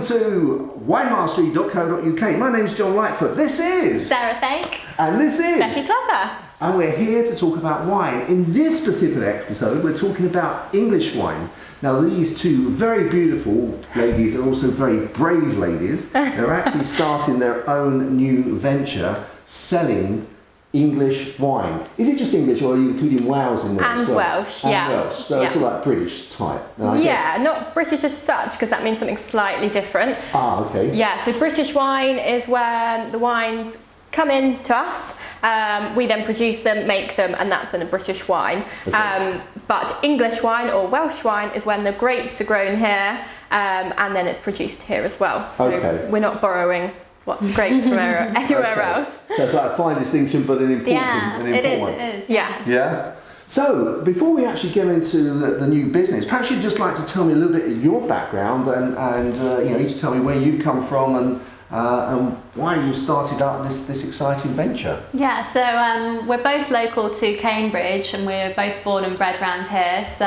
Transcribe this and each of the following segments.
to winemastery.co.uk. My name's John Lightfoot. This is Sara Fake. And this is Becky Clover. And we're here to talk about wine. In this specific episode, we're talking about English wine. Now, these two very beautiful ladies are also very brave ladies. They're actually starting their own new venture selling English wine. Is it just English, or are you including Wales in there and as well? Welsh, and yeah. Welsh. So it's all like British type. Not British as such, because that means something slightly different. Ah, okay. Yeah, so British wine is when the wines come in to us, we then produce them, make them, and that's in a British wine. Okay. But English wine or Welsh wine is when the grapes are grown here, and then it's produced here as well. So we're not borrowing grapes from anywhere else. So it's like a fine distinction, but an important one. It is. Yeah. Yeah. So before we actually get into the new business, perhaps you'd just like to tell me a little bit of your background and each tell me where you've come from and why you started up this exciting venture. Yeah, so we're both local to Cambridge and we're both born and bred around here. So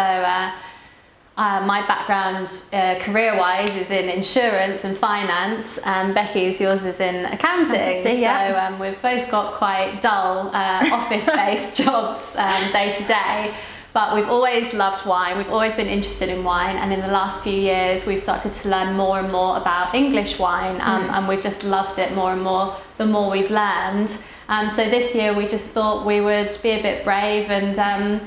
my background career-wise is in insurance and finance, and Becky's, yours is in accounting. So we've both got quite dull office-based jobs day to day. But we've always loved wine, we've always been interested in wine, and in the last few years we've started to learn more and more about English wine, and we've just loved it more and more the more we've learned. So this year we just thought we would be a bit brave, and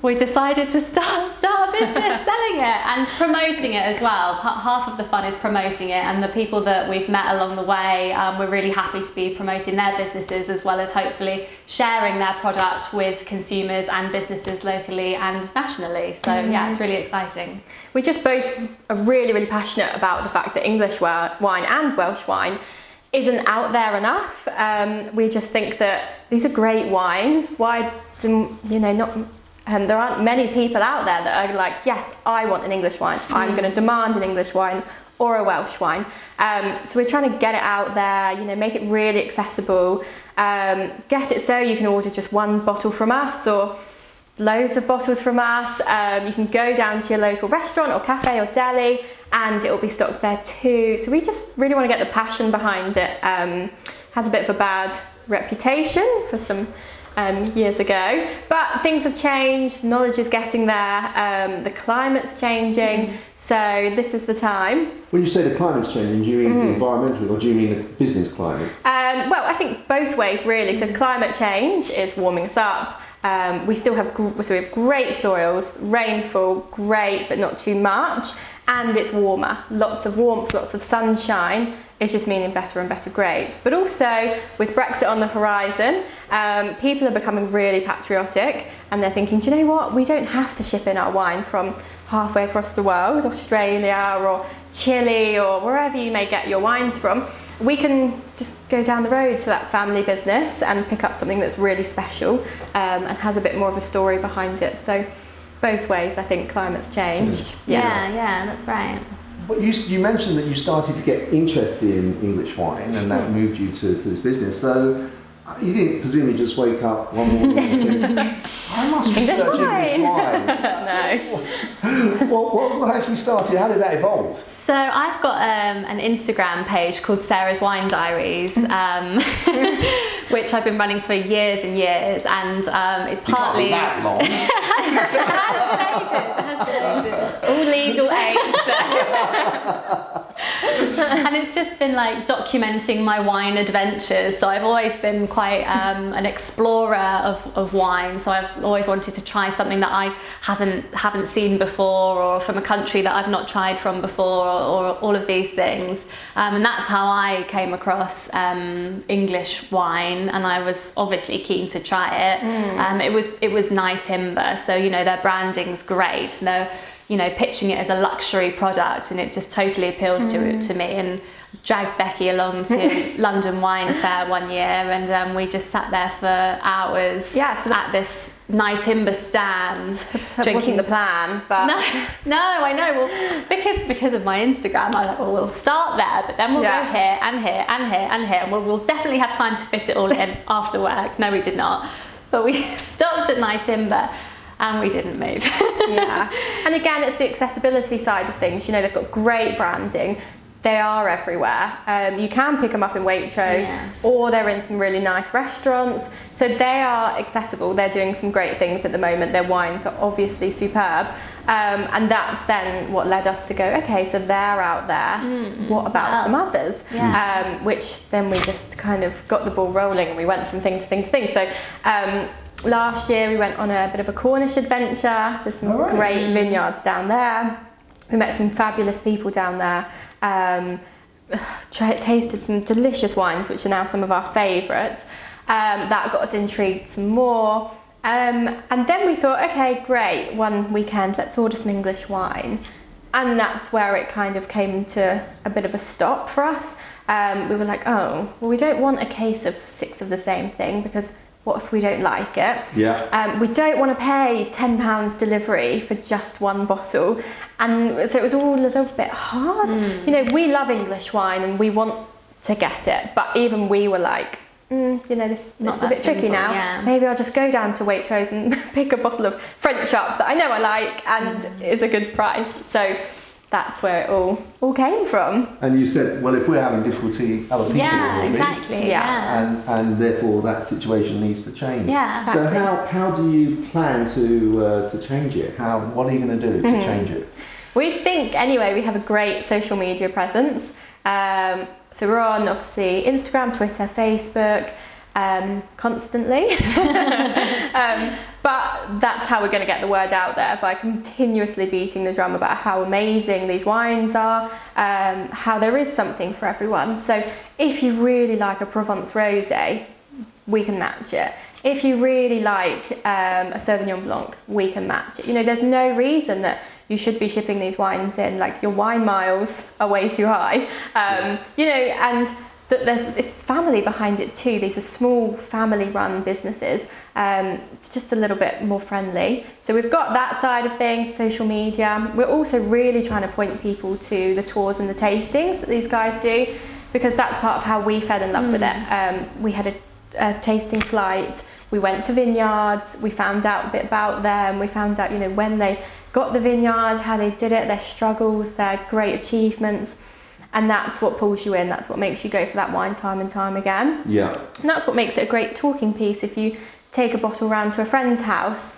we decided to start a business selling it and promoting it as well. Half of the fun is promoting it, and the people that we've met along the way, we're really happy to be promoting their businesses as well as hopefully sharing their product with consumers and businesses locally and nationally. So yeah, it's really exciting. We just both are really, really passionate about the fact that English wine and Welsh wine isn't out there enough. We just think that these are great wines. Why do there aren't many people out there that are like, yes, I want an English wine. I'm going to demand an English wine or a Welsh wine. So we're trying to get it out there, make it really accessible, get it so you can order just one bottle from us or loads of bottles from us. You can go down to your local restaurant or cafe or deli and it will be stocked there too. So we just really want to get the passion behind it. Has a bit of a bad reputation for some years ago, but things have changed, knowledge is getting there, the climate's changing, so this is the time. When you say the climate's changing, do you mean the environmental or do you mean the business climate? Well, I think both ways really. So climate change is warming us up. We still have we have great soils, rainfall, great, but not too much, and it's warmer. Lots of warmth, lots of sunshine. It's just meaning better and better grapes. But also, with Brexit on the horizon, people are becoming really patriotic and they're thinking, do you know what? We don't have to ship in our wine from halfway across the world, Australia or Chile or wherever you may get your wines from. We can just go down the road to that family business and pick up something that's really special and has a bit more of a story behind it. So both ways, I think climate's changed. Yeah, that's right. But you mentioned that you started to get interested in English wine and that moved you to this business. So you didn't presumably just wake up one morning and think, I must research English wine. No. What actually started? How did that evolve? So I've got an Instagram page called Sarah's Wine Diaries, which I've been running for years and years, and it's partly... You can't be that long. It has been ages. All legal age. And it's just been like documenting my wine adventures. So I've always been quite an explorer of wine. So I've always wanted to try something that I haven't seen before, or from a country that I've not tried from before, or all of these things. And that's how I came across English wine, and I was obviously keen to try it. It was Nye Timber, so their branding's great. They're pitching it as a luxury product, and it just totally appealed to me. And dragged Becky along to London Wine Fair one year, and we just sat there for hours at this Nye Timber stand. That wasn't the plan, but no, I know. Well, because of my Instagram, I was like, well, we'll start there, but then we'll go here and here and here and here, and we'll definitely have time to fit it all in after work. No, we did not, but we stopped at Nye Timber. And we didn't move. And again, it's the accessibility side of things. They've got great branding, they are everywhere. You can pick them up in Waitrose, or they're in some really nice restaurants. So they are accessible. They're doing some great things at the moment. Their wines are obviously superb. And that's then what led us to go, okay, so they're out there. What about some others? Which then we just kind of got the ball rolling, and we went from thing to thing to thing. So last year we went on a bit of a Cornish adventure. There's some great vineyards down there. We met some fabulous people down there. Tasted some delicious wines, which are now some of our favourites. That got us intrigued some more. And then we thought, okay, great, one weekend, let's order some English wine. And that's where it kind of came to a bit of a stop for us. We were like, oh, well, we don't want a case of 6 of the same thing, because what if we don't like it? We don't want to pay £10 delivery for just one bottle. And so it was all a little bit hard. You know, we love English wine and we want to get it, but even we were like, you know, this is a bit tricky now. Maybe I'll just go down to Waitrose and pick a bottle of French up that I know I like and is a good price. So that's where it all came from. And you said, well, if we're having difficulty, other people will be. Exactly. And therefore that situation needs to change. Exactly. So how do you plan to change it? What are you going to do to change it? We think, anyway, we have a great social media presence. So we're on, obviously, Instagram, Twitter, Facebook, constantly. But that's how we're going to get the word out there, by continuously beating the drum about how amazing these wines are, how there is something for everyone. So if you really like a Provence rosé, we can match it. If you really like a Sauvignon Blanc, we can match it. You know, there's no reason that you should be shipping these wines in. Like, your wine miles are way too high. You know, and there's this family behind it too. These are small family-run businesses. It's just a little bit more friendly. So we've got that side of things, social media. We're also really trying to point people to the tours and the tastings that these guys do, because that's part of how we fell in love with it. We had a tasting flight. We went to vineyards. We found out a bit about them. We found out, you know, when they got the vineyard, how they did it, their struggles, their great achievements. And that's what pulls you in. That's what makes you go for that wine time and time again. Yeah. And that's what makes it a great talking piece. If you take a bottle round to a friend's house,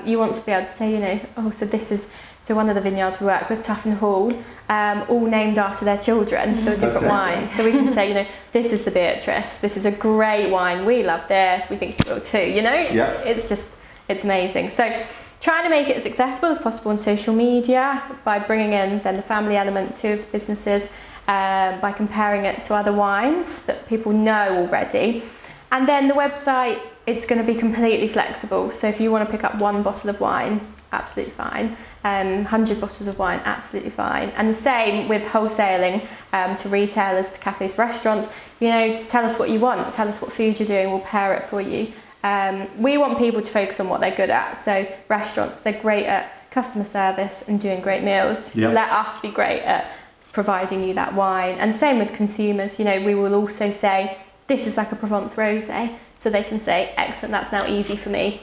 you want to be able to say, you know, oh, so this is, so one of the vineyards we work with, Tuff and Hall, all named after their children. There are different wines. So we can say, you know, this is the Beatrice. This is a great wine. We love this. We think you will too, you know? It's amazing. So trying to make it as accessible as possible on social media, by bringing in then the family element too of the businesses, by comparing it to other wines that people know already. And then the website, it's going to be completely flexible. So if you want to pick up one bottle of wine, absolutely fine. 100 bottles of wine, absolutely fine. And the same with wholesaling to retailers, to cafes, restaurants. You know, tell us what you want, tell us what food you're doing, we'll pair it for you. We want people to focus on what they're good at. So restaurants, they're great at customer service and doing great meals. Let us be great at providing you that wine. And same with consumers. You know, we will also say, this is like a Provence rosé, so they can say, excellent, that's now easy for me,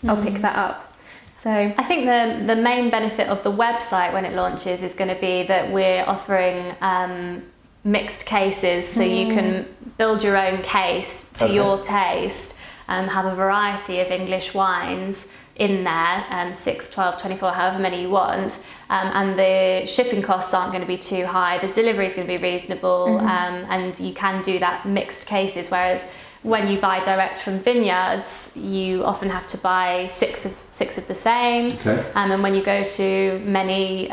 I'll pick that up. So I think the main benefit of the website when it launches is going to be that we're offering mixed cases, so you can build your own case to your taste, have a variety of English wines in there, 6, 12, 24, however many you want, and the shipping costs aren't going to be too high, the delivery is going to be reasonable, and you can do that mixed cases, whereas when you buy direct from vineyards, you often have to buy six of the same. And when you go to many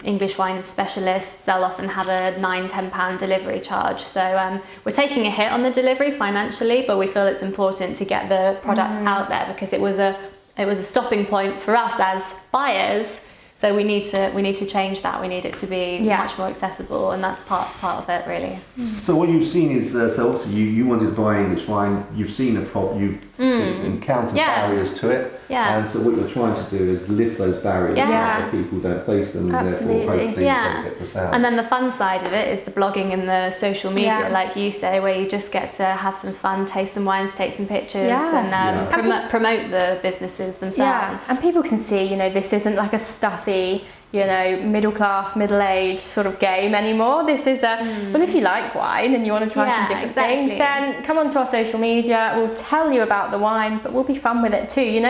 English wine specialists, they'll often have a £9-10 delivery charge. So we're taking a hit on the delivery financially, but we feel it's important to get the product out there, because it was a stopping point for us as buyers. So we need to change that. We need it to be much more accessible, and that's part of it, really. So what you've seen is, so obviously you wanted to buy English wine. You've seen a problem. You've encountered barriers to it, and so what you're trying to do is lift those barriers so that people don't face them, and therefore hopefully they get this out. And then the fun side of it is the blogging and the social media, like you say, where you just get to have some fun, taste some wines, take some pictures, and promote the businesses themselves. And people can see, you know, this isn't like a stuffy, middle class, middle age sort of game anymore. This is well, if you like wine and you want to try some different things, then come onto our social media. We'll tell you about the wine, but we'll be fun with it too.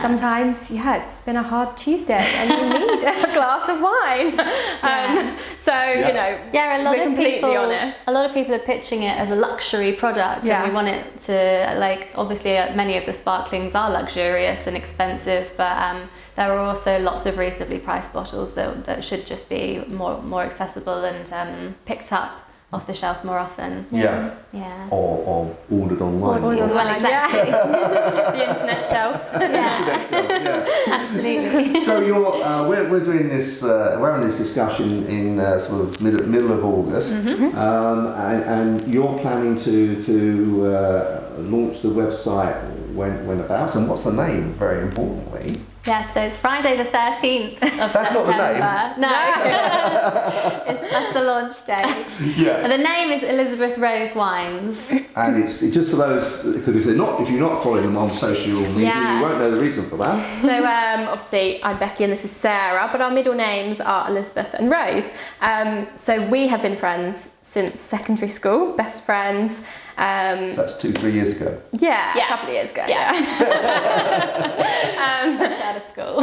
Sometimes it's been a hard Tuesday and you need a glass of wine. We're completely honest. A lot of people are pitching it as a luxury product, and we want it to, obviously many of the sparklings are luxurious and expensive, but there are also lots of reasonably priced bottles that should just be more accessible and picked up off the shelf more often. Or ordered online. Well, exactly. The internet shelf. Absolutely. So we're doing this. We're having this discussion in sort of middle of August, and you're planning to launch the website when about, and what's the name? Very importantly. Yes, so it's Friday the 13th of That's September. Not the name. No, that's the launch date. Yeah. The name is Elizabeth Rose Wines. And it's just for those, because if you're not following them on social media, you won't know the reason for that. So obviously I'm Becky and this is Sarah, but our middle names are Elizabeth and Rose. So we have been friends since secondary school, best friends. So that's 2-3 years ago. Yeah, a couple of years ago. Fresh out of school.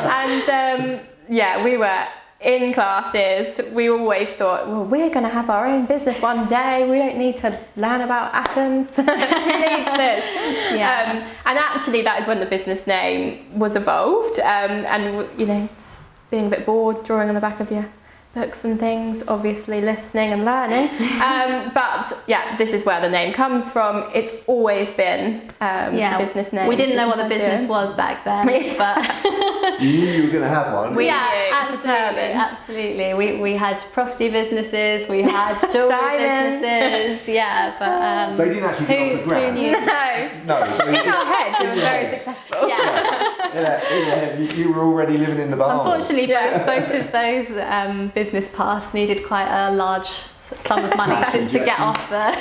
And we were in classes. We always thought, well, we're going to have our own business one day. We don't need to learn about atoms. Who needs this? And actually, that is when the business name was evolved. And being a bit bored, drawing on the back of your books and things, obviously listening and learning, but this is where the name comes from. It's always been a business name. We didn't know what the business was back then, but you knew you were going to have one. Absolutely. We had property businesses, we had jewelry businesses, but they didn't actually get off the ground. Who knew? No. In our head, we were very successful. In your head, you were already living in the Bahamas. Unfortunately, both of those business paths needed quite a large sum of money to get off the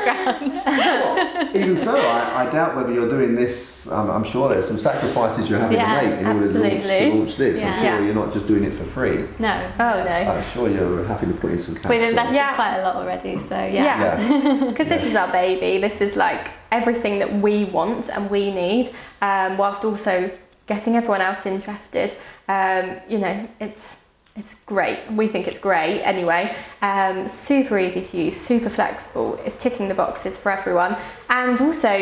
ground. Well, even so, I doubt whether you're doing this. I'm sure there's some sacrifices you're having to make in order to launch this. I'm sure you're not just doing it for free. No. Oh no. I'm sure you're happy to put in some cash. We've invested quite a lot already, so because this is our baby. This is like everything that we want and we need, whilst also getting everyone else interested. It's great. We think it's great anyway. Super easy to use, super flexible. It's ticking the boxes for everyone. And also,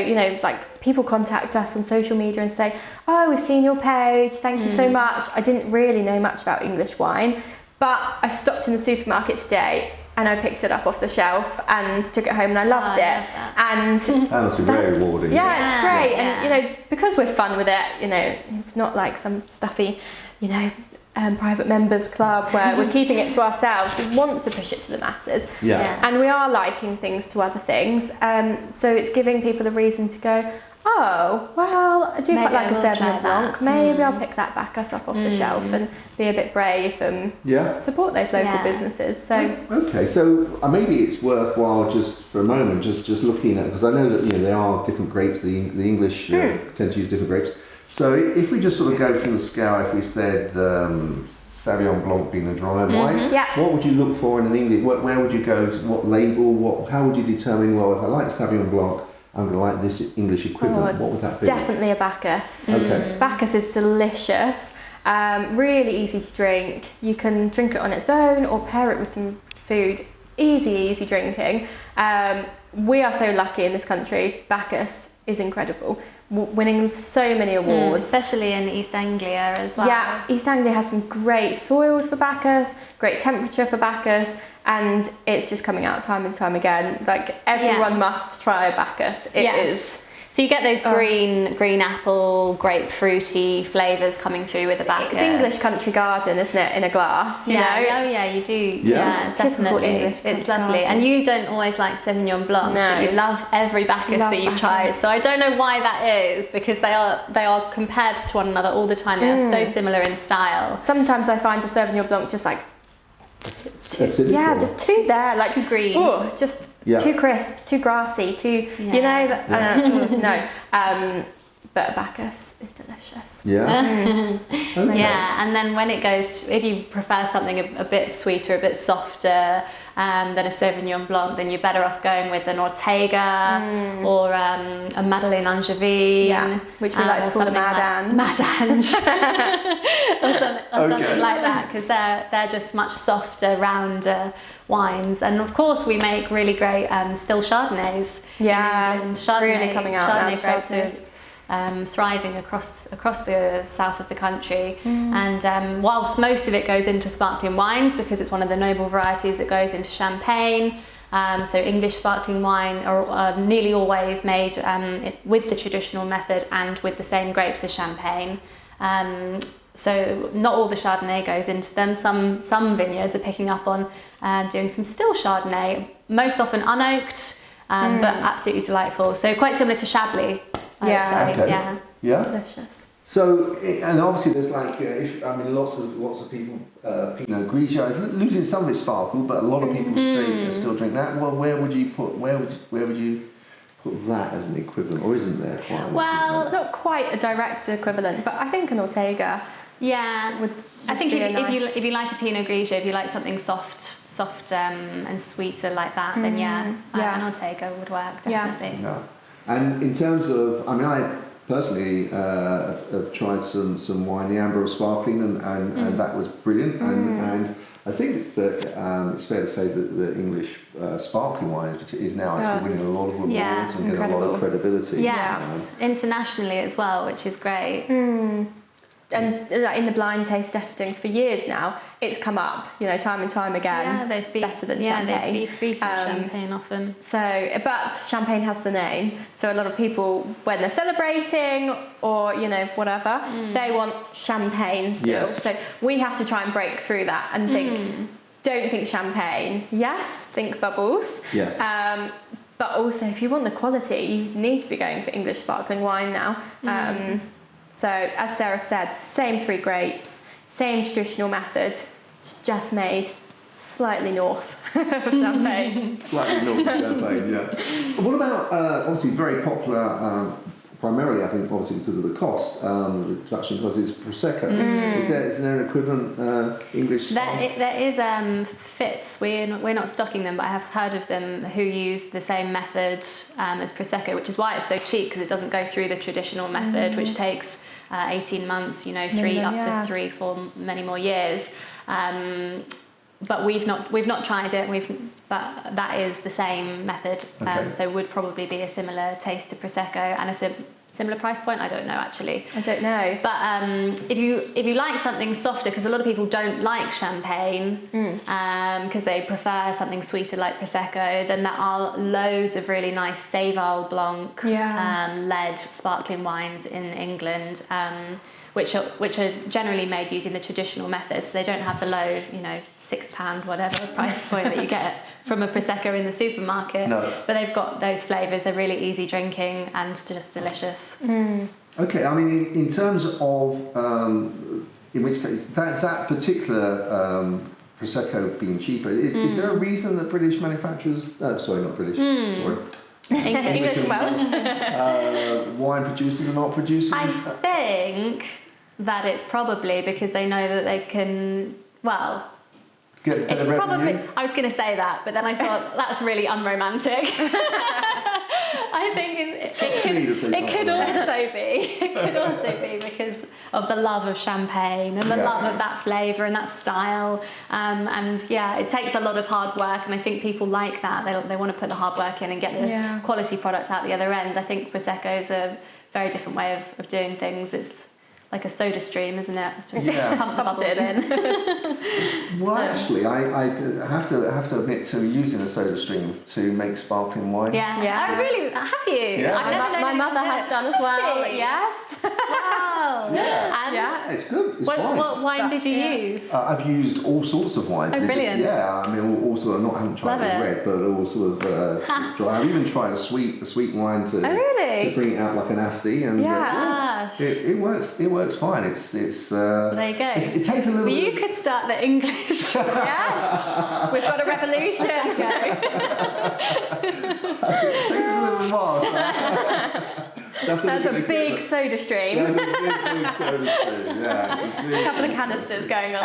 people contact us on social media and say, oh, we've seen your page. Thank you so much. I didn't really know much about English wine, but I stopped in the supermarket today and I picked it up off the shelf and took it home and I loved it. And that must be very rewarding. Yeah, it's great. And, because we're fun with it, it's not like some stuffy, private members club where we're keeping it to ourselves. We want to push it to the masses, and we are liking things to other things, so it's giving people a reason to go, oh well, I do quite like a Sauvignon Blanc, maybe I'll pick that back up off the shelf and be a bit brave and support those local businesses. So maybe it's worthwhile just for a moment just looking at, because I know that there are different grapes. The English tend to use different grapes. So if we just sort of go through the scale, if we said Sauvignon Blanc being a dry wine, what would you look for in an English? Where would you go? What label? How would you determine? Well, if I like Sauvignon Blanc, I'm going to like this English equivalent. What would that be? Definitely a Bacchus. Okay. Bacchus is delicious. Really easy to drink. You can drink it on its own or pair it with some food. Easy drinking. We are so lucky in this country. Bacchus is incredible. Winning so many awards. Especially in East Anglia as well. Yeah, East Anglia has some great soils for Bacchus, great temperature for Bacchus, and it's just coming out time and time again. Like, everyone must try a Bacchus. It is. So you get those green apple, grapefruity flavours coming through with the Bacchus. It's English country garden, isn't it, in a glass? You know? Oh yeah, you do. Yeah, definitely. English it's lovely. garden. And you don't always like Sauvignon Blancs, but you love every Bacchus that you've tried. So I don't know why that is, because they are compared to one another all the time. They are so similar in style. Sometimes I find a Sauvignon Blanc just like just too there, like too green. Too crisp, too grassy, too but Bacchus is delicious. Yeah. Okay. Yeah, and then when it goes, if you prefer something a bit sweeter, a bit softer than a Sauvignon Blanc, then you're better off going with an Ortega or a Madeleine Angevine. Yeah, which we like to call the Mad Ange. Mad Ange. or something like that, because they're just much softer, rounder wines. And of course we make really great still Chardonnays in England. Chardonnay, really coming out now. Chardonnay grapes is thriving across the south of the country, and whilst most of it goes into sparkling wines because it's one of the noble varieties that goes into champagne, so English sparkling wine are nearly always made with the traditional method and with the same grapes as champagne. So not all the Chardonnay goes into them. Some vineyards are picking up on doing some still Chardonnay, most often unoaked, but absolutely delightful. So quite similar to Chablis. I would say. Okay. Yeah. Delicious. So, and obviously there's like, lots of people, Pinot Grigio is losing some of its sparkle, but a lot of people still drink that. Well, where would you put that as an equivalent, or isn't there quite? Well, It's not quite a direct equivalent, but I think an Ortega. yeah. Would I think be if you like a Pinot Grigio, if you like something soft and sweeter like that, then an Ortega would work definitely. Yeah. And in terms of, I personally have tried some wine, the Amber Sparkling, and that was brilliant. And I think that it's fair to say that the English sparkling wine is now actually winning a lot of awards and getting a lot of credibility. Yes, internationally as well, which is great. And in the blind taste testings for years now, it's come up, time and time again. Yeah, they've better than champagne. they've beaten champagne often. So, but champagne has the name. So a lot of people, when they're celebrating or whatever, they want champagne still. Yes. So we have to try and break through that and don't think champagne. Yes, think bubbles. Yes. But also, if you want the quality, you need to be going for English sparkling wine now. So, as Sarah said, same 3 grapes, same traditional method, just made slightly north of Champagne. Slightly north of Champagne, yeah. What about, obviously very popular, primarily I think obviously because of the cost, the production cost is Prosecco. Is there an equivalent English? There is Fitz. We're not stocking them, but I have heard of them who use the same method as Prosecco, which is why it's so cheap, because it doesn't go through the traditional method, which takes 18 months, 3 up to 3, 4, many more years. But we've not tried it. But that is the same method. So would probably be a similar taste to Prosecco and a similar price point. I don't know actually. I don't know. But if you like something softer, because a lot of people don't like champagne, because they prefer something sweeter like Prosecco, then there are loads of really nice Seyval Blanc led sparkling wines in England. Which are generally made using the traditional methods. So they don't have the low, £6 whatever price point that you get from a Prosecco in the supermarket. No. But they've got those flavours. They're really easy drinking and just delicious. Okay, in terms of, in which case, that particular Prosecco being cheaper, is there a reason that British manufacturers, sorry, not British, sorry. English and Welsh. Wine producers are not producing? I think that it's probably because they know that they can, it's probably, I was going to say that, but then I thought that's really unromantic. I think it could also be because of the love of champagne and the love of that flavour and that style. It takes a lot of hard work, and I think people like that. They want to put the hard work in and get the quality product out the other end. I think Prosecco is a very different way of doing things. It's like a soda stream, isn't it? Just pump the bubbles in. Well, actually, I have to admit to using a soda stream to make sparkling wine. Yeah. Oh, really? Have you? Yeah. I've never known my mother has done as well. Yes. Wow. Yeah. And It's good. It's fine. What wine did you use? I've used all sorts of wines. Oh, brilliant. All sort of, I haven't tried the red, but all sort of dry. I've even tried a sweet wine to bring it out like an Asti, and it works. It works fine. It's there you go. It takes a little bit. You could start the English. Yes, we've got a revolution. It takes a little bit more. That's a big soda stream. That's a big soda stream, yeah. A couple of canisters going on.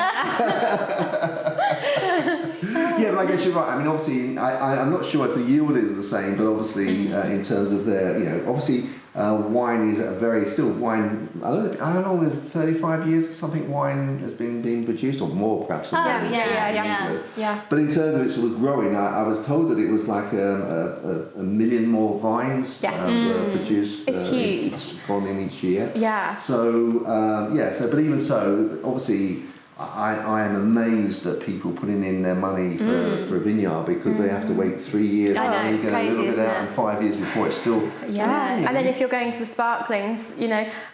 Yeah, but I guess you're right. I mean, obviously, I'm not sure if the yield is the same, but obviously, in terms of their, obviously, wine is wine. I don't know how long, 35 years or something. Wine has been being produced, or more perhaps. Yeah. But in terms of it sort of growing, I was told that it was like a million more vines were produced. It's huge. Gone in each year. Yeah. So but even so, obviously. I am amazed at people putting in their money for a vineyard because they have to wait 3 years. I know, it's get crazy, a little bit out, isn't and 5 years before it's still. And then if you're going for the sparklings,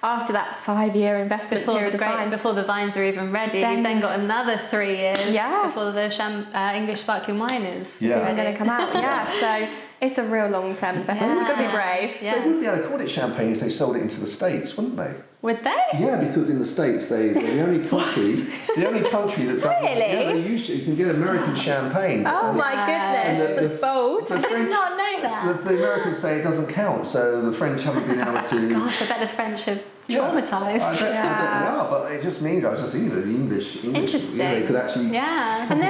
after that 5-year investment period before the vines are even ready, you've then got another 3 years before the English sparkling wine is even going to come out. So it's a real long-term investment. You've got to be brave. They wouldn't be able to call it champagne if they sold it into the States, wouldn't they? Would they? Yeah, because in the States they're the only country that doesn't. Really? Yeah, you can get American champagne. Oh my goodness, that's bold. I did not know that. The Americans say it doesn't count, so the French haven't been able to. Gosh, I bet the French are traumatised. I bet they are, but it just means I was just thinking that the English Interesting. they could actually. Yeah. And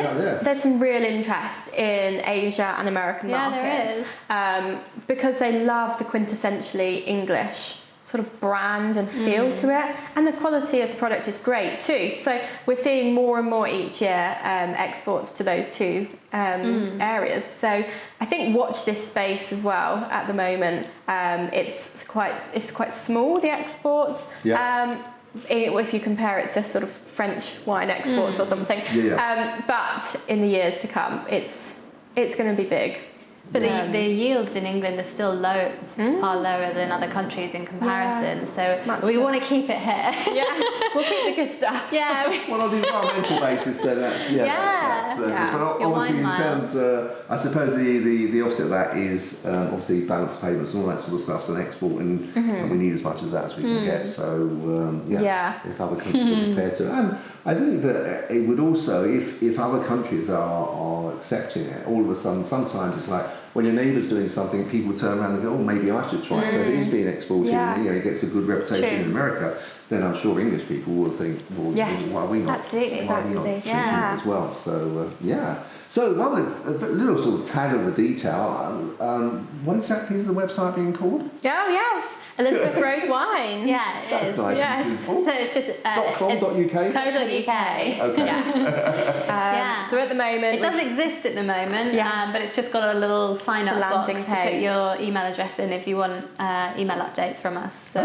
there's some real interest in Asia and American markets. There is. Because they love the quintessentially English sort of brand and feel to it, and the quality of the product is great too. So we're seeing more and more each year exports to those two areas. So I think watch this space as well at the moment. It's quite small, the exports. If you compare it to sort of French wine exports or something. But in the years to come, it's going to be big. But the yields in England are still low, far lower than other countries in comparison. So we want to keep it here. We'll keep the good stuff. Well, on the environmental basis, then that's good. But obviously, in terms, I suppose the opposite of that is obviously balanced payments and all that sort of stuff. So export, and we need as much of that as we can get. So if other countries are prepared to, and I think that it would also, if other countries are accepting it, all of a sudden, sometimes it's like when your neighbour's doing something, people turn around and go, oh, maybe I should try it. So if it is being exported, and it gets a good reputation in America, then I'm sure English people will think, well, why are we not? Absolutely. Why are we not treating it as well? So So one a little sort of tag of the detail. What exactly is the website being called? Oh yes, Elizabeth Rose Wines. That's is. nice and simple. So it's just .com.uk. .co.uk. Okay. So at the moment, it does exist at the moment, but it's just got a little sign-up landing box page to put your email address in if you want email updates from us. So,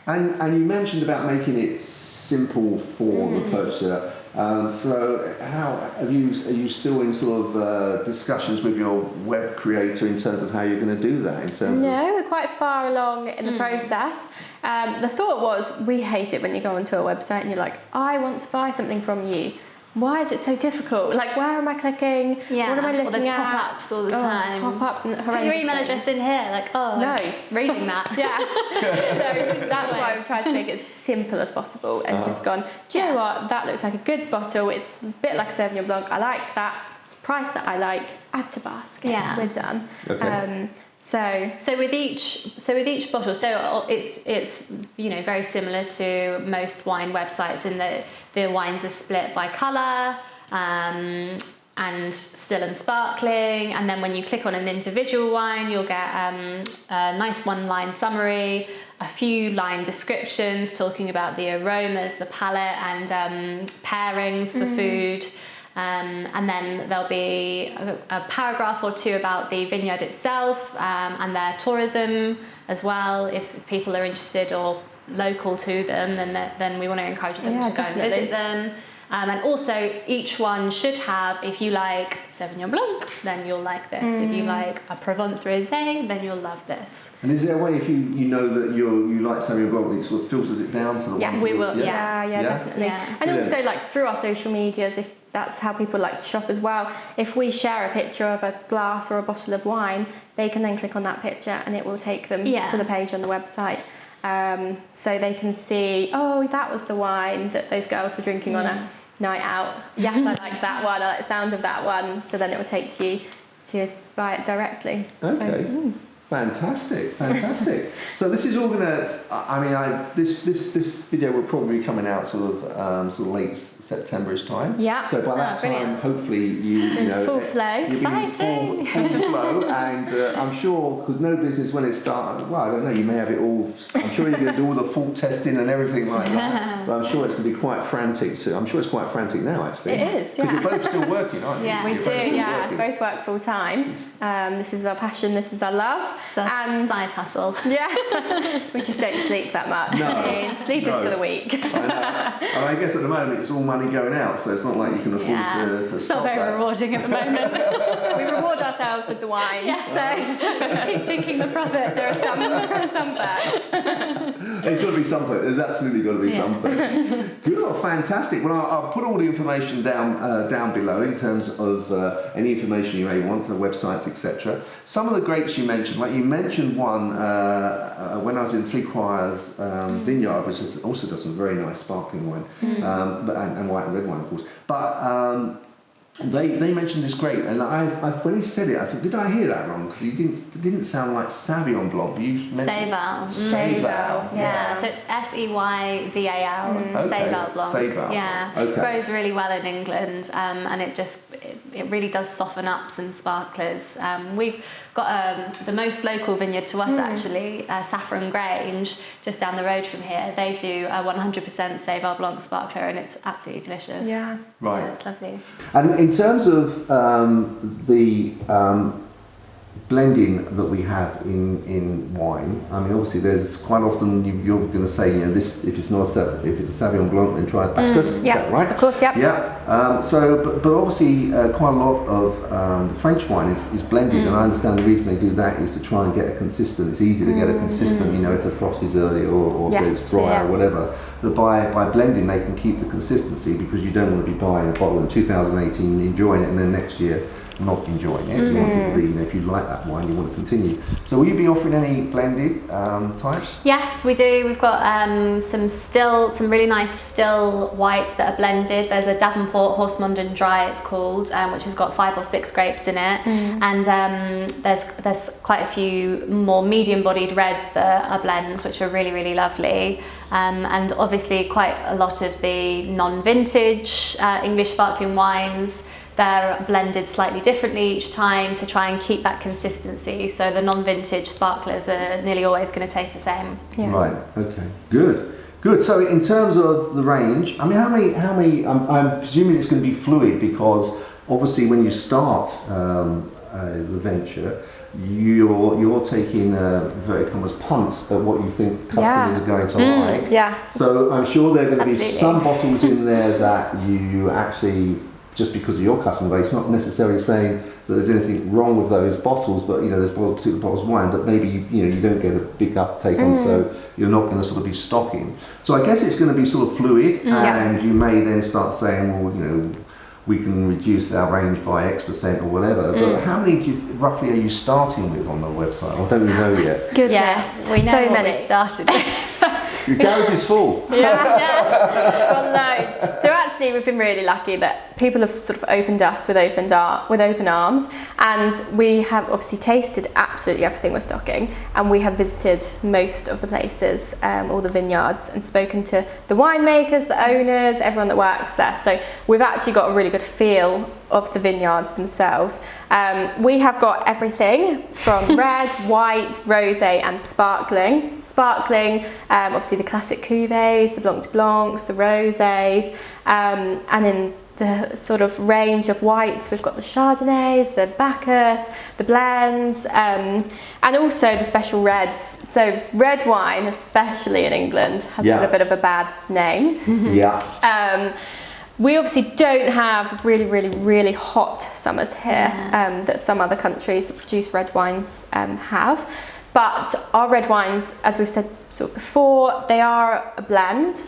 And you mentioned about making it simple for the purchaser. So how are you still in sort of discussions with your web creator in terms of how you're going to do that? No, we're quite far along in the process. The thought was, we hate it when you go onto a website and you're like, I want to buy something from you. Why is it so difficult? Like, where am I clicking? What am I looking at? Pop-ups all the time. Pop-ups and horrendous. Put your email address in here. Like, no, reading that. So that's why I've tried to make it as simple as possible and just gone, do you know what? That looks like a good bottle. It's a bit like a Sauvignon Blanc. I like that. It's a price that I like. Add to basket. We're done. Okay. So with each bottle, so it's very similar to most wine websites in that the wines are split by colour and still and sparkling, and then when you click on an individual wine, you'll get a nice one-line summary, a few line descriptions talking about the aromas, the palate, and pairings for food. And then there'll be a paragraph or two about the vineyard itself and their tourism as well. If people are interested or local to them, then we want to encourage them to go and visit them. And also each one should have, if you like Sauvignon Blanc, then you'll like this. If you like a Provence Rosé, then you'll love this. And is there a way, if you know that you like Sauvignon Blanc, it sort of filters it down to the ones? We will. Yeah, definitely. Yeah. And also, like, through our social medias, if that's how people like to shop as well. If we share a picture of a glass or a bottle of wine, they can then click on that picture and it will take them to the page on the website. So they can see, oh, that was the wine that those girls were drinking on a night out. Yes, I like that one. I like the sound of that one. So then it will take you to buy it directly. Okay. Fantastic. So this is all gonna. I mean, this video will probably be coming out sort of late Septemberish time. Yeah. So by that time, hopefully you know full flow. You'll be in full flow, and I'm sure because no business when it started. Well, I don't know. You may have it all. I'm sure you're going to do all the full testing and everything like that. But I'm sure it's going to be quite frantic. So I'm sure it's quite frantic now, actually. It is. Yeah. Because you're both still working, aren't you? Yeah, We You're do. Yeah, working. both work full time. This is our passion. This is our love. So And side hustle. yeah, we just don't sleep that much. No, I mean, sleep is for the weak. I know. And I guess at the moment it's all money going out, so it's not like you can afford to It's stop not very that. rewarding at the moment. We reward ourselves with the wine. So Keep drinking the profits. there are some perks. There's got to be something. There's absolutely got to be something. Good, oh, fantastic. Well, I'll put all the information down below in terms of any information you may want, the websites, etc. Some of the grapes you mentioned, like you mentioned one when I was in Three Choirs Vineyard, which also does some very nice sparkling wine, and white and red wine, of course. But they mentioned this grape, and when he said it, I thought, did I hear that wrong? Because it didn't sound like Sauvignon Blanc. You mentioned Seyval. Seyval. Yeah, so it's Seyval. Okay. Seyval Blanc. Seyval. Yeah, Okay. grows really well in England, and it really does soften up some sparklers. We've got the most local vineyard to us actually, Saffron Grange, just down the road from here. They do a 100% Seyval Blanc sparkler, and it's absolutely delicious. Yeah. Right. Yeah, it's lovely. And in terms of the blending that we have in wine, I mean, obviously, there's quite often you're going to say, you know, this if it's a Sauvignon Blanc, then try Bacchus. Is that right? Of course, yep. Yeah. But obviously, quite a lot of the French wine is blended, and I understand the reason they do that is to try and get a consistent. It's easy to get a consistent, you know, if the frost is early or if it's dry or whatever. But by blending, they can keep the consistency because you don't want to be buying a bottle in 2018, enjoying it, and then next year not enjoying it. You want it to be, you know, if you like that wine, you want to continue. So will you be offering any blended types? Yes, we do. We've got some really nice still whites that are blended. There's a Davenport Horsemondon Dry, it's called, which has got 5 or 6 grapes in it, and there's quite a few more medium-bodied reds that are blends, which are really, really lovely. And obviously quite a lot of the non-vintage English sparkling wines. They're blended slightly differently each time to try and keep that consistency. So the non-vintage sparklers are nearly always going to taste the same. Yeah. Right. Okay. Good. So in terms of the range, I mean, how many? I'm presuming it's going to be fluid because obviously when you start the venture, you're taking a very common's punt at what you think customers are going to like. Yeah. So I'm sure there are going to be Absolutely. some bottles in there that you actually, just because of your customer base, not necessarily saying that there's anything wrong with those bottles, but you know there's particular bottles of wine that maybe you don't get a big uptake on, so you're not going to sort of be stocking. So I guess it's going to be sort of fluid, and you may then start saying, well, you know, we can reduce our range by X% or whatever. But how many roughly are you starting with on the website? I don't know yet. Goodness. Yes, we know so what many. we started with. Your garage is full. Yeah. Got loads. So actually, we've been really lucky that people have sort of opened us with open arms, and we have obviously tasted absolutely everything we're stocking, and we have visited most of the places, all the vineyards, and spoken to the winemakers, the owners, everyone that works there. So we've actually got a really good feel of the vineyards themselves. We have got everything from red, white, rosé and sparkling. Obviously the classic cuvées, the Blanc de Blancs, the rosés, and in the sort of range of whites, we've got the Chardonnays, the Bacchus, the blends, and also the special reds. So red wine, especially in England, has got a bit of a bad name. Yeah. We obviously don't have really hot summers here that some other countries that produce red wines have. But our red wines, as we've said sort of before, they are a blend,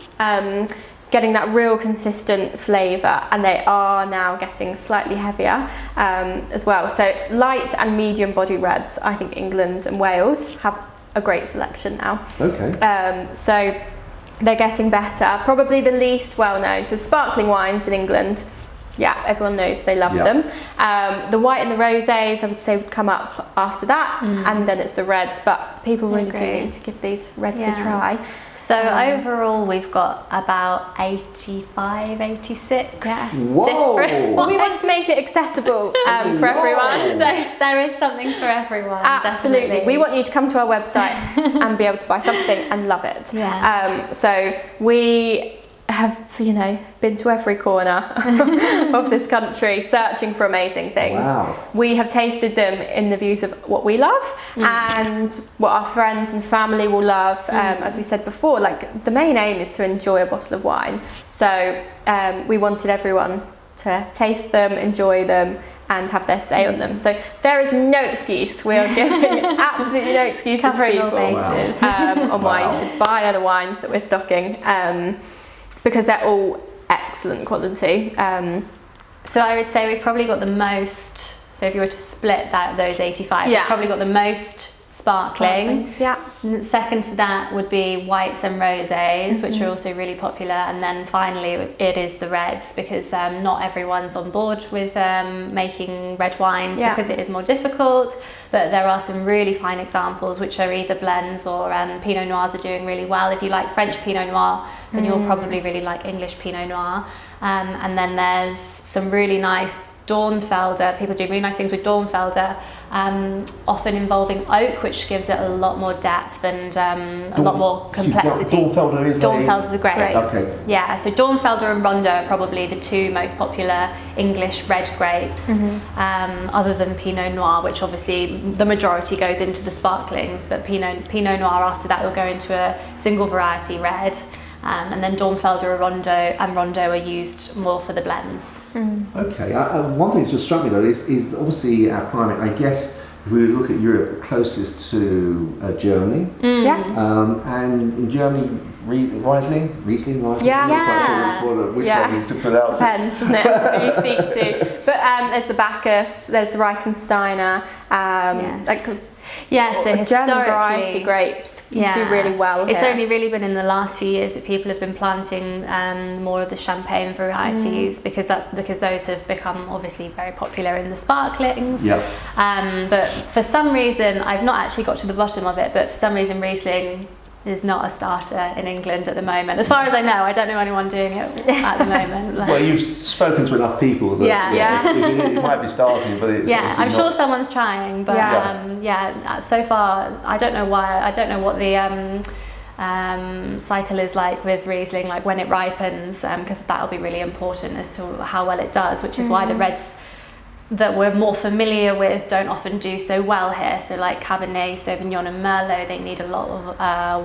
getting that real consistent flavour, and they are now getting slightly heavier as well. So light and medium body reds, I think England and Wales have a great selection now. Okay. So they're getting better. Probably the least well known. So sparkling wines in England, Yeah, everyone knows they love them. The white and the rosés, I would say, would come up after that, and then it's the reds. But people really do need to give these reds a try. So overall, we've got about 85, 86 Whoa! different. Well, we want to make it accessible for everyone. So there is something for everyone. absolutely, Definitely. we want you to come to our website and be able to buy something and love it. So we have, been to every corner of this country searching for amazing things. Wow. We have tasted them in the views of what we love and what our friends and family will love. As we said before, like the main aim is to enjoy a bottle of wine. So we wanted everyone to taste them, enjoy them, and have their say on them. So there is no excuse. We are giving absolutely no excuse Covering to all people bases. on why you should buy other wines that we're stocking, because they're all excellent quality. So I would say we've probably got the most, so if you were to split those 85, we've probably got the most sparkling. Sparklings, Second to that would be whites and rosés, which are also really popular. And then finally it is the reds, because not everyone's on board with making red wines because it is more difficult. But there are some really fine examples which are either blends or Pinot Noirs are doing really well. If you like French Pinot Noir, then you'll probably really like English Pinot Noir. And then there's some really nice Dornfelder. People do really nice things with Dornfelder, often involving oak, which gives it a lot more depth and a lot more complexity. Dornfelder's a grape. Okay. Yeah, so Dornfelder and Rondo are probably the two most popular English red grapes, other than Pinot Noir, which obviously the majority goes into the sparklings, but Pinot Noir after that will go into a single variety red. And then Dornfelder and Rondo are used more for the blends. Okay, one thing that just struck me though is obviously our climate. I guess if we look at Europe, the closest to Germany. And in Germany, Riesling. Yeah. I'm not quite sure which one you to put out. Depends, doesn't it, who you speak to. But there's the Bacchus, there's the Reichensteiner, so German variety grapes do really well It's here. only really been in the last few years that people have been planting more of the champagne varieties, because those have become obviously very popular in the sparklings. But for some reason, I've not actually got to the bottom of it, but for some reason Riesling is not a starter in England at the moment. As far as I know, I don't know anyone doing it at the moment. Well, you've spoken to enough people that it might be starting, but it's I'm sure someone's trying, but so far I don't know why. I don't know what the cycle is like with Riesling, like when it ripens, because that'll be really important as to how well it does, which is why the reds that we're more familiar with don't often do so well here. So like Cabernet, Sauvignon and Merlot, they need a lot of a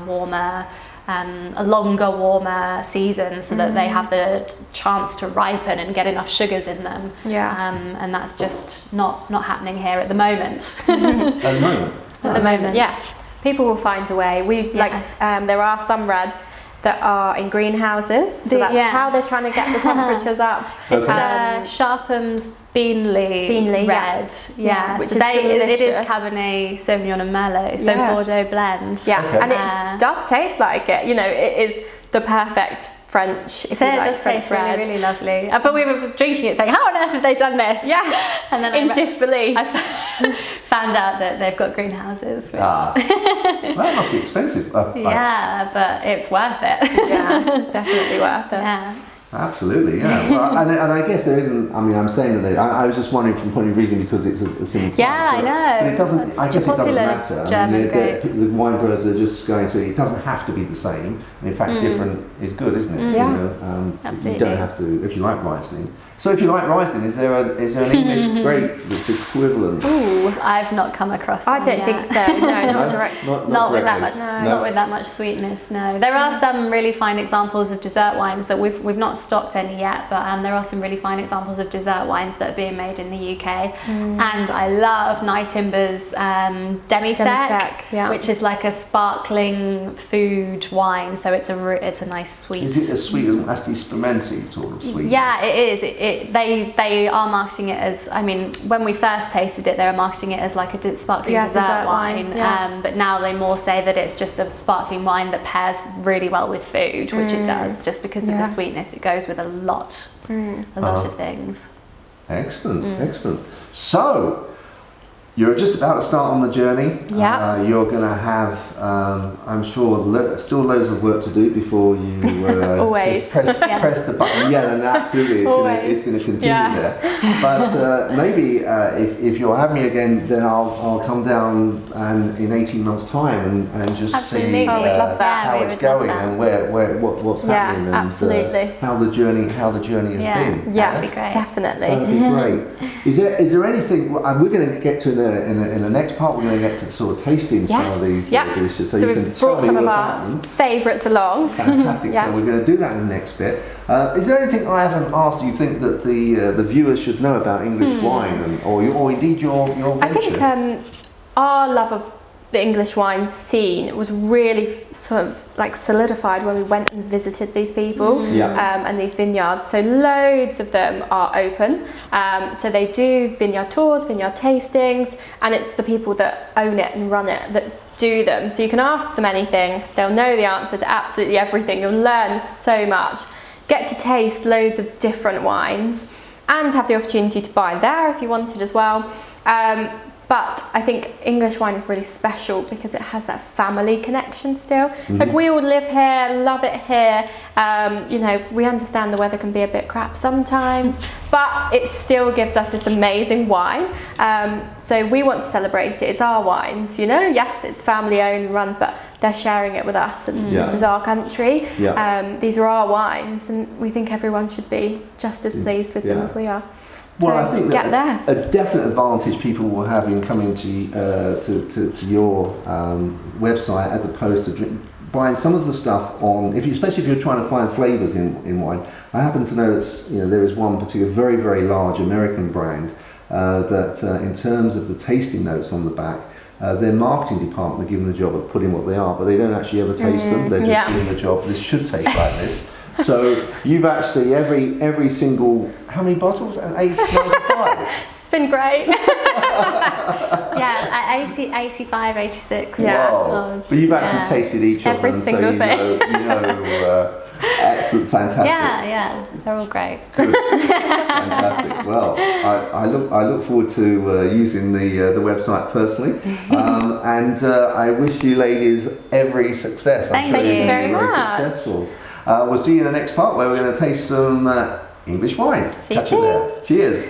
longer, warmer season so that they have the chance to ripen and get enough sugars in them. And that's just not happening here at the moment. At the moment, people will find a way. There are some reds that are in greenhouses, so that's how they're trying to get the temperatures up. It's Sharpham's Beanley red, which so is delicious. it is Cabernet, Sauvignon and Merlot, so Bordeaux blend. And it does taste like it. It is the perfect French. If you like does French taste red. really, really lovely. But we were drinking it, saying, "How on earth have they done this?" And then in disbelief, I found out that they've got greenhouses. Which well, that must be expensive. but it's worth it. definitely worth it. Absolutely, Well, and I guess there isn't. I mean, I'm saying that I was just wondering from the point of view because it's a simple. I know. But it doesn't. I guess it doesn't matter. German grape. The wine growers are just going to. It doesn't have to be the same. And in fact, different is good, isn't it? Absolutely. You don't have to if you like Riesling. So if you like Riesling, is there an English grape that's equivalent? Ooh, I've not come across. I don't think so. No, not direct. Not with that much. Not with that much sweetness. No, there are some really fine examples of dessert wines that we've not stocked any yet, but there are some really fine examples of dessert wines that are being made in the UK. And I love Nightimber's demi-sec, which is like a sparkling food wine. So it's a nice sweet. Is it as sweet as Asti Spumenti sort of sweet? Yeah, it is. They are marketing it as, I mean, when we first tasted it, they were marketing it as like a sparkling dessert wine. But now they more say that it's just a sparkling wine that pairs really well with food, which it does, just because of the sweetness it goes with a lot of things. Excellent, excellent. So, you're just about to start on the journey. Yeah. You're going to have, I'm sure, still loads of work to do before you Always. just press the button. Yeah, and absolutely, it's going to continue there. But maybe if you'll have me again, then I'll come down and in 18 months' time and just Absolutely. see Oh, we'd love that. how it's going and what's happening and absolutely. how the journey has been. Yeah, That'd be great. definitely. That'd be great. Is there anything, and we're going to get to in the next part, we're going to get to sort of tasting some of these dishes. So you we've can tell brought me some all of about our them. favourites along. Fantastic. Yeah. So we're going to do that in the next bit. Is there anything I haven't asked you think that the viewers should know about English wine or indeed your venture? I think our love of the English wine scene was really sort of like solidified when we went and visited these people and these vineyards. So loads of them are open. So they do vineyard tours, vineyard tastings, and it's the people that own it and run it that do them. So you can ask them anything. They'll know the answer to absolutely everything. You'll learn so much. Get to taste loads of different wines and have the opportunity to buy there if you wanted as well. But I think English wine is really special because it has that family connection still. Like we all live here, love it here. You know, we understand the weather can be a bit crap sometimes, but it still gives us this amazing wine. So we want to celebrate it. It's our wines, you know. Yes, it's family owned and run, but they're sharing it with us, and this is our country. These are our wines, and we think everyone should be just as pleased with them as we are. Well, So I think get that there. a definite advantage people will have in coming to your website as opposed to buying some of the stuff on, especially if you're trying to find flavours in wine. I happen to know that there is one particular very, very large American brand that in terms of the tasting notes on the back, their marketing department are given the job of putting what they are, but they don't actually ever taste them. They're just doing the job. This should taste like this. So you've actually every single, how many bottles? 95. It's been great. Yeah, 85, 86. Yeah. Wow. But you've actually tasted each Every of them, single so thing. you know excellent, fantastic. Yeah, they're all great. Good. Fantastic. Well, I look forward to using the website personally, and I wish you ladies every success. I'm Thank sure you you're very very much. successful. We'll see you in the next part where we're going to taste some English wine. See you Catch you there. Cheers.